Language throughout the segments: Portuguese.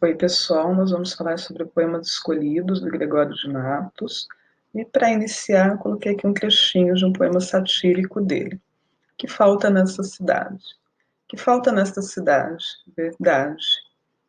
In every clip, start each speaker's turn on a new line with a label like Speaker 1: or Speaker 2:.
Speaker 1: Oi, pessoal, nós vamos falar sobre Poemas Escolhidos, do Gregório de Matos. E para iniciar, eu coloquei aqui um trechinho de um poema satírico dele. Que falta nessa cidade? Que falta nesta cidade? Verdade.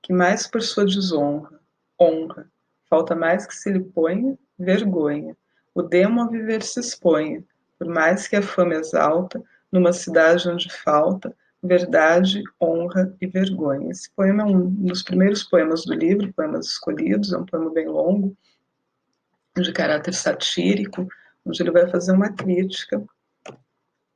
Speaker 1: Que mais por sua desonra? Honra. Falta mais que se lhe ponha? Vergonha. O demo a viver se exponha, por mais que a fama exalta, numa cidade onde falta verdade, honra e vergonha. Esse poema é um dos primeiros poemas do livro, Poemas Escolhidos, é um poema bem longo, de caráter satírico, onde ele vai fazer uma crítica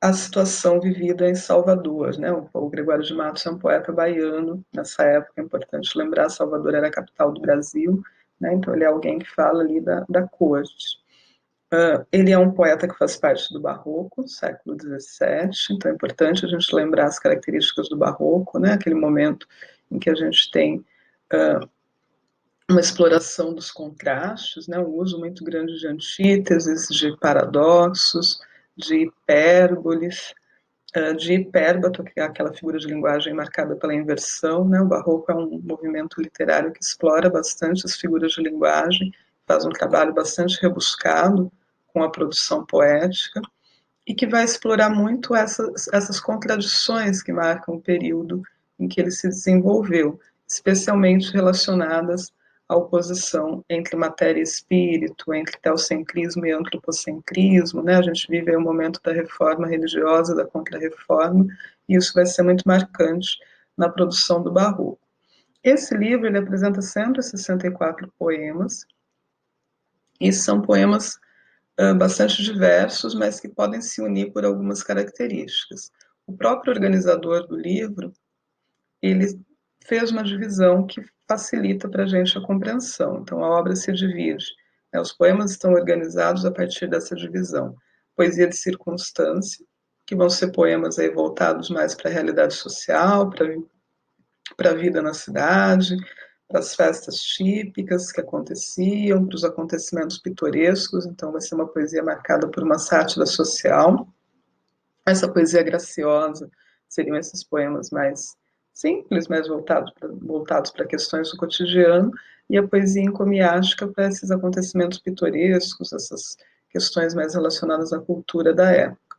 Speaker 1: à situação vivida em Salvador, né? O Gregório de Matos é um poeta baiano, nessa época é importante lembrar, Salvador era a capital do Brasil, né? Então ele é alguém que fala ali da corte. Ele é um poeta que faz parte do Barroco, século XVII, então é importante a gente lembrar as características do Barroco, né? Aquele momento em que a gente tem uma exploração dos contrastes, né? Um uso muito grande de antíteses, de paradoxos, de hipérboles, de hipérbato, que é aquela figura de linguagem marcada pela inversão, né? O Barroco é um movimento literário que explora bastante as figuras de linguagem, faz um trabalho bastante rebuscado com a produção poética e que vai explorar muito essas contradições que marcam o período em que ele se desenvolveu, especialmente relacionadas à oposição entre matéria e espírito, entre teocentrismo e antropocentrismo, né? A gente vive aí o momento da reforma religiosa, da contra-reforma, e isso vai ser muito marcante na produção do Barroco. Esse livro ele apresenta 164 poemas, e são poemas bastante diversos, mas que podem se unir por algumas características. O próprio organizador do livro, ele fez uma divisão que facilita para a gente a compreensão. Então, a obra se divide, né, os poemas estão organizados a partir dessa divisão. Poesia de circunstância, que vão ser poemas aí voltados mais para a realidade social, para a vida na cidade, para as festas típicas que aconteciam, para os acontecimentos pitorescos, então vai ser uma poesia marcada por uma sátira social. Essa poesia graciosa seriam esses poemas mais simples, mais voltados para questões do cotidiano, e a poesia encomiástica para esses acontecimentos pitorescos, essas questões mais relacionadas à cultura da época.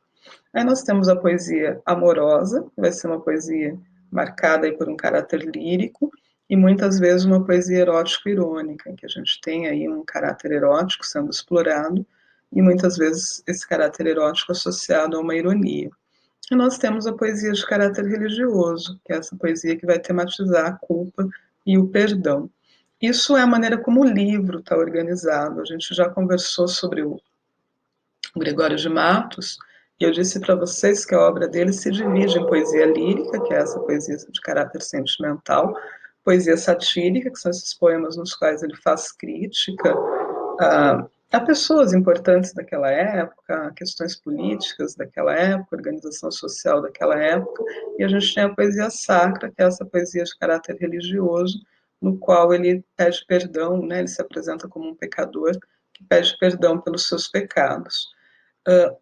Speaker 1: Aí nós temos a poesia amorosa, que vai ser uma poesia marcada aí por um caráter lírico, e muitas vezes uma poesia erótico-irônica, em que a gente tem aí um caráter erótico sendo explorado, e muitas vezes esse caráter erótico associado a uma ironia. E nós temos a poesia de caráter religioso, que é essa poesia que vai tematizar a culpa e o perdão. Isso é a maneira como o livro está organizado. A gente já conversou sobre o Gregório de Matos, e eu disse para vocês que a obra dele se divide em poesia lírica, que é essa poesia de caráter sentimental, poesia satírica, que são esses poemas nos quais ele faz crítica a pessoas importantes daquela época, a questões políticas daquela época, organização social daquela época, e a gente tem a poesia sacra, que é essa poesia de caráter religioso, no qual ele pede perdão, né, ele se apresenta como um pecador que pede perdão pelos seus pecados.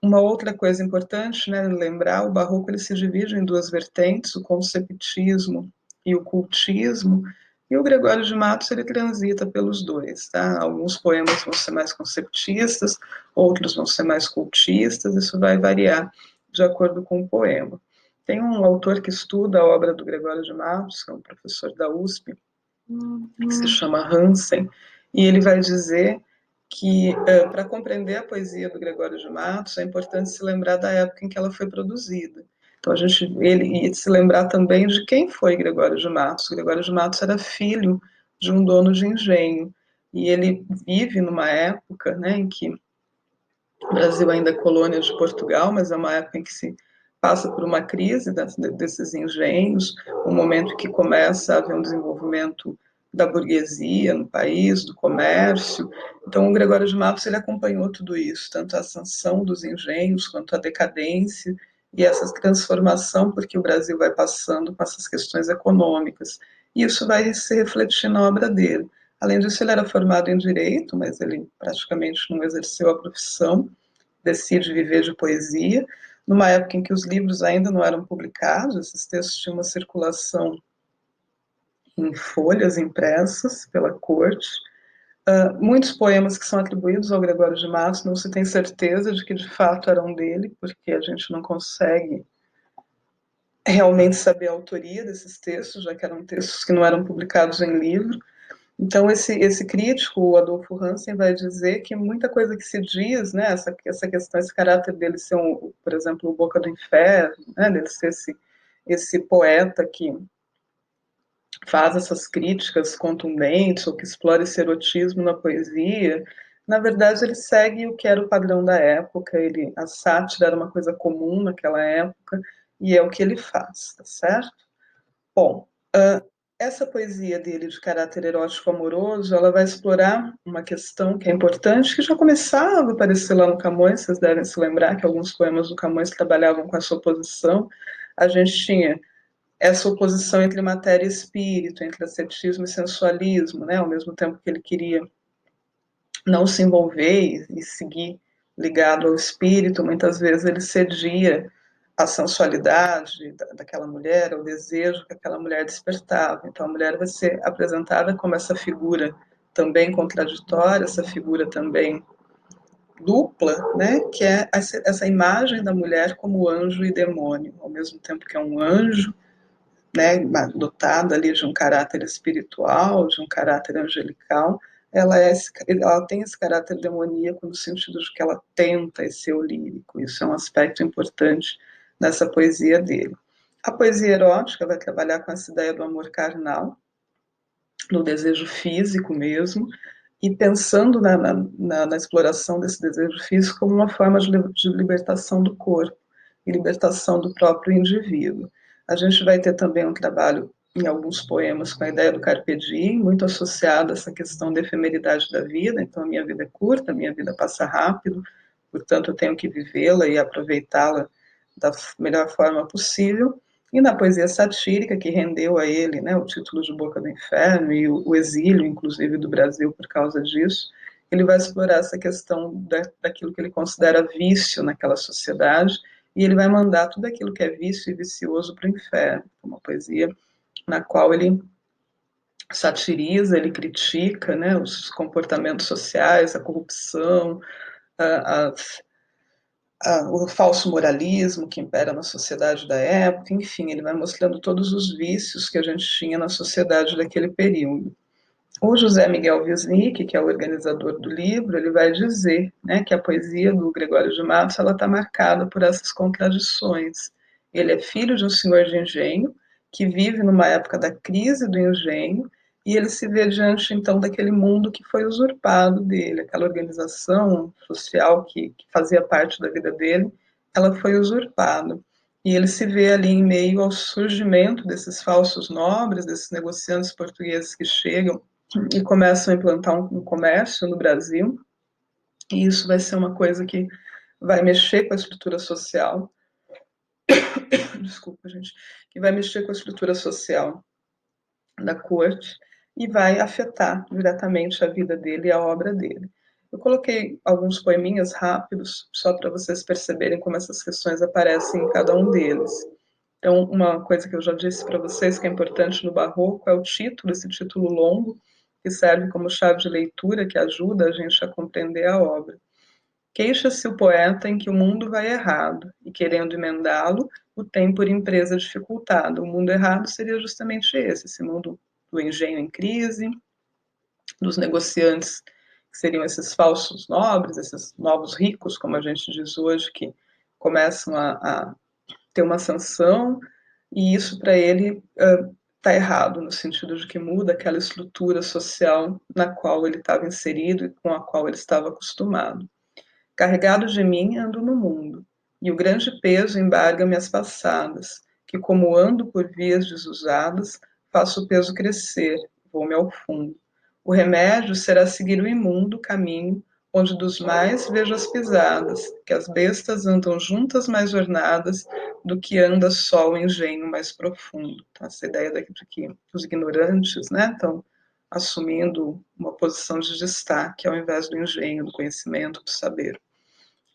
Speaker 1: Uma outra coisa importante, né, lembrar, o Barroco ele se divide em duas vertentes, o conceptismo e o cultismo, e o Gregório de Matos ele transita pelos dois, tá? Alguns poemas vão ser mais conceptistas, outros vão ser mais cultistas, isso vai variar de acordo com o poema. Tem um autor que estuda a obra do Gregório de Matos, que é um professor da USP, que se chama Hansen, e ele vai dizer que para compreender a poesia do Gregório de Matos é importante se lembrar da época em que ela foi produzida. Então e se lembrar também de quem foi Gregório de Matos. Gregório de Matos era filho de um dono de engenho e ele vive numa época, né, em que o Brasil ainda é colônia de Portugal, mas é uma época em que se passa por uma crise desses engenhos, um momento que começa a haver um desenvolvimento da burguesia no país, do comércio. Então, o Gregório de Matos ele acompanhou tudo isso, tanto a ascensão dos engenhos quanto a decadência e essa transformação, porque o Brasil vai passando com essas questões econômicas. E isso vai se refletir na obra dele. Além disso, ele era formado em Direito, mas ele praticamente não exerceu a profissão, decide viver de poesia, numa época em que os livros ainda não eram publicados, esses textos tinham uma circulação em folhas impressas pela corte. Muitos poemas que são atribuídos ao Gregório de Matos não se tem certeza de que de fato eram dele, porque a gente não consegue realmente saber a autoria desses textos, já que eram textos que não eram publicados em livro. Então, esse crítico, o Adolfo Hansen, vai dizer que muita coisa que se diz, né, essa questão, esse caráter dele ser, por exemplo, o Boca do Inferno, né, dele ser esse poeta que faz essas críticas contundentes ou que explora esse erotismo na poesia, na verdade ele segue o que era o padrão da época, a sátira era uma coisa comum naquela época, e é o que ele faz, tá certo? Bom, essa poesia dele de caráter erótico amoroso, ela vai explorar uma questão que é importante, que já começava a aparecer lá no Camões, vocês devem se lembrar que alguns poemas do Camões trabalhavam com essa oposição. A gente tinha essa oposição entre matéria e espírito, entre ascetismo e sensualismo, né? Ao mesmo tempo que ele queria não se envolver e seguir ligado ao espírito, muitas vezes ele cedia à sensualidade daquela mulher, ao desejo que aquela mulher despertava. Então a mulher vai ser apresentada como essa figura também contraditória, essa figura também dupla, né? Que é essa imagem da mulher como anjo e demônio, ao mesmo tempo que é um anjo, né, dotada ali de um caráter espiritual, de um caráter angelical, ela tem esse caráter demoníaco no sentido de que ela tenta esse eu lírico. Isso é um aspecto importante nessa poesia dele. A poesia erótica vai trabalhar com essa ideia do amor carnal, no desejo físico mesmo, e pensando na exploração desse desejo físico como uma forma de libertação do corpo e libertação do próprio indivíduo. A gente vai ter também um trabalho em alguns poemas com a ideia do carpe diem, muito associada a essa questão da efemeridade da vida. Então, a minha vida é curta, a minha vida passa rápido, portanto, eu tenho que vivê-la e aproveitá-la da melhor forma possível. E na poesia satírica, que rendeu a ele, né, o título de Boca do Inferno e o exílio, inclusive, do Brasil por causa disso, ele vai explorar essa questão daquilo que ele considera vício naquela sociedade, e ele vai mandar tudo aquilo que é vício e vicioso para o inferno. Uma poesia na qual ele satiriza, ele critica, né, os comportamentos sociais, a corrupção, a, o falso moralismo que impera na sociedade da época, enfim, ele vai mostrando todos os vícios que a gente tinha na sociedade daquele período. O José Miguel Wisnik, que é o organizador do livro, ele vai dizer, né, que a poesia do Gregório de Matos está marcada por essas contradições. Ele é filho de um senhor de engenho que vive numa época da crise do engenho e ele se vê diante então daquele mundo que foi usurpado dele, aquela organização social que fazia parte da vida dele, ela foi usurpada. E ele se vê ali em meio ao surgimento desses falsos nobres, desses negociantes portugueses que chegam e começam a implantar um comércio no Brasil, e isso vai ser uma coisa que vai mexer com a estrutura social, desculpa, gente, que vai mexer com a estrutura social da corte e vai afetar diretamente a vida dele e a obra dele. Eu coloquei alguns poeminhas rápidos, só para vocês perceberem como essas questões aparecem em cada um deles. Então, uma coisa que eu já disse para vocês que é importante no Barroco é o título, esse título longo, que serve como chave de leitura, que ajuda a gente a compreender a obra. Queixa-se o poeta em que o mundo vai errado, e querendo emendá-lo, o tem por empresa dificultada. O mundo errado seria justamente esse mundo do engenho em crise, dos negociantes, que seriam esses falsos nobres, esses novos ricos, como a gente diz hoje, que começam a ter uma sanção, e isso para ele está errado, no sentido de que muda aquela estrutura social na qual ele estava inserido e com a qual ele estava acostumado. Carregado de mim, ando no mundo, e o grande peso embarga-me as passadas, que como ando por vias desusadas, faço o peso crescer, vou-me ao fundo. O remédio será seguir o imundo caminho, onde dos mais vejo as pisadas, que as bestas andam juntas mais ornadas, do que anda só o engenho mais profundo. Então, essa ideia de que os ignorantes, né, estão assumindo uma posição de destaque ao invés do engenho, do conhecimento, do saber.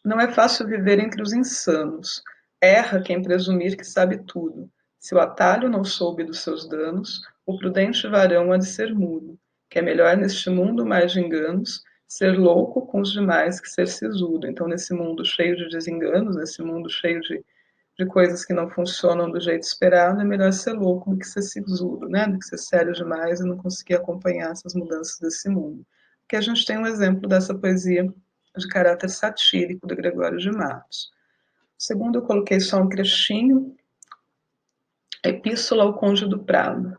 Speaker 1: Não é fácil viver entre os insanos. Erra quem presumir que sabe tudo. Se o atalho não soube dos seus danos, o prudente varão há de ser mudo, que é melhor neste mundo mais de enganos, ser louco com os demais que ser sisudo. Então, nesse mundo cheio de desenganos, nesse mundo cheio de coisas que não funcionam do jeito esperado, é melhor ser louco do que ser sisudo, né? Do que ser sério demais e não conseguir acompanhar essas mudanças desse mundo. Porque a gente tem um exemplo dessa poesia de caráter satírico do Gregório de Matos. Segundo, eu coloquei só um trechinho, Epístola ao Conde do Prado.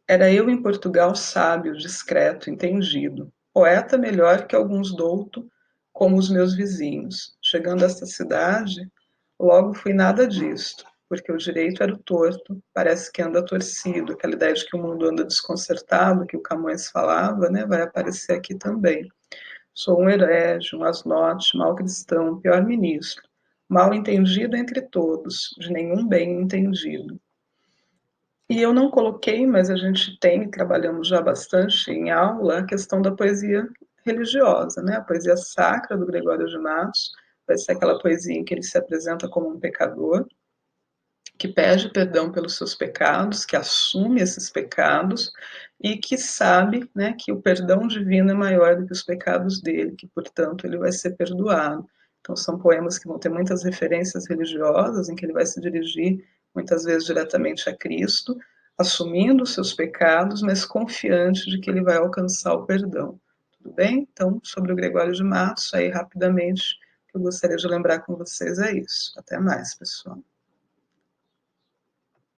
Speaker 1: Era eu em Portugal sábio, discreto, entendido, poeta melhor que alguns douto, como os meus vizinhos. Chegando a esta cidade, logo fui nada disto, porque o direito era o torto, parece que anda torcido, aquela ideia de que o mundo anda desconcertado, que o Camões falava, né, vai aparecer aqui também. Sou um herege, um asnote, mau cristão, pior ministro, mal entendido entre todos, de nenhum bem entendido. E eu não coloquei, mas a gente tem, trabalhamos já bastante em aula, a questão da poesia religiosa, né? A poesia sacra do Gregório de Matos vai ser aquela poesia em que ele se apresenta como um pecador, que pede perdão pelos seus pecados, que assume esses pecados e que sabe, né, que o perdão divino é maior do que os pecados dele, que portanto ele vai ser perdoado. Então são poemas que vão ter muitas referências religiosas, em que ele vai se dirigir muitas vezes diretamente a Cristo, assumindo os seus pecados, mas confiante de que ele vai alcançar o perdão. Tudo bem? Então, sobre o Gregório de Matos, aí rapidamente, o que eu gostaria de lembrar com vocês é isso. Até mais, pessoal.